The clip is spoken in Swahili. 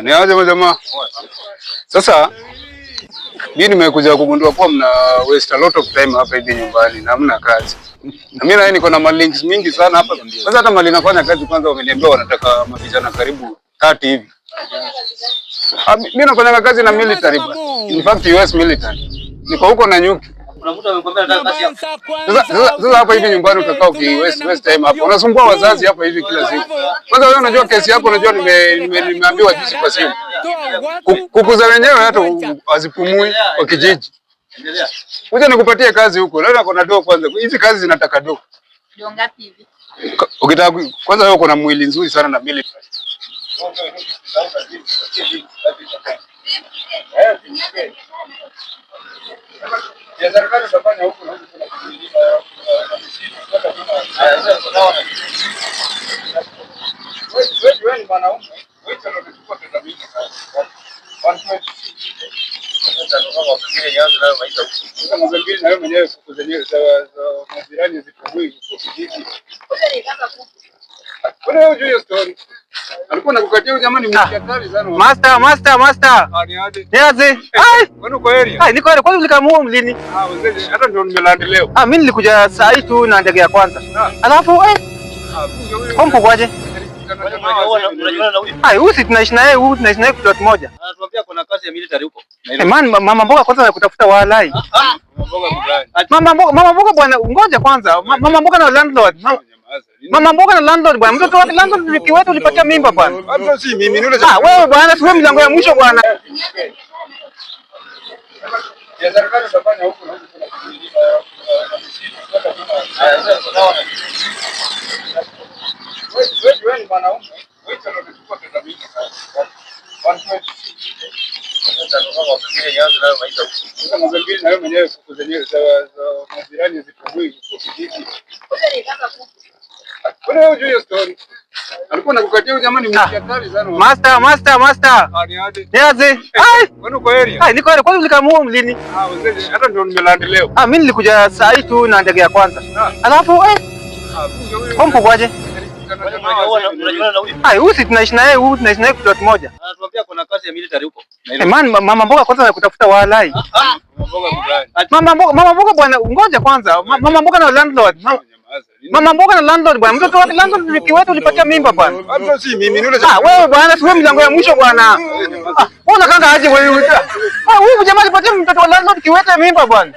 Ni aje jamaa. Sasa mimi nimekuja kugundua kwa mna waste a lot of time hapa hivi nyumbani na hamna kazi. Na mimi naye niko na malinks mingi sana hapa. Sasa hata mali nafanya kazi kwanza wameniambia wanataka mavijana karibu 30 hivi. Mimi nafanya kazi na military bwana. In fact US military. Niko huko na nyuki. Kuna mtu amekwambia nataka kazi hapa. Sasa hapa hivi nyumbani utakaa waste time hapa. Unasumbua wazazi hapa hivi kila siku. Kwanza wewe unajua kesi yako, unajua nimeambiwa jinsi kwa simu. Kuku za wenyewe hata wazipumui kwa kijiji. Kuja nikupatie kazi huko. Leo nako na doo kwanza. Hizi kazi zinataka doo. Doo ngapi hivi? Ukitaka kwanza wewe uko na mwili nzuri sana na military. Ya serikali utafanya huko na huko kuna kulima wewe ni mwanaume wewe ndio unachukua pesa mingi sana. Na wewe mwenyewe kuku zenyewe za majirani zipungui kwa kijiji. Wewe unajua story. Alikuwa anakukatia jamani mkiatari sana. Master. Niaje? Wewe uko area? Niko area. Kwanza ulikamua mlini? Wewe hata ndio nimelandi leo. Mimi nilikuja saa hii tu na ndege ya kwanza. Alafu kompo kwaje? Huyu tunaishi naye, plot moja. Anatuambia kuna kazi ya military huko. Man, mama mboga kwanza anakutafuta walai. Mama mboga bwana, ngoja kwanza. Mama mboga na landlord. Mama mboga na landlord bwana. Mtoto wake landlord wiki wetu ulipatia mimba bwana. Hata si mimi yule. Wewe bwana, sio mlango ya mwisho bwana. Ya serikali utafanya huko na huko kuna kulima wewe ni mwanaume wewe ndio unachukua pesa mingi sana. Na wewe mwenyewe kuku zenyewe za majirani zipungui kwa kijiji. Wewe unajua story. Alikuwa anakukatia jamani mkiatari sana. Master. Niaje? Wewe uko area? Niko area. Kwanza ulikamua mlini? Wewe hata ndio nimelandi leo. Mimi nilikuja saa hii tu na ndege ya kwanza. Alafu kompo kwaje? Huyu tunaishi naye, plot moja. Anatuambia kuna kazi ya military huko. Man, mama mboga kwanza anakutafuta walai. Mama mboga bwana, ngoja kwanza. Mama mboga na landlord. Mama mboga na landlord bwana. Mtoto wake landlord wiki wetu ulipatia mimba bwana. Hata si mimi yule. Wewe bwana, sio mlango ya mwisho bwana. Unakanga aje wewe? Huyu jamaa alipatia mtoto wa landlord kiwete mimba bwana.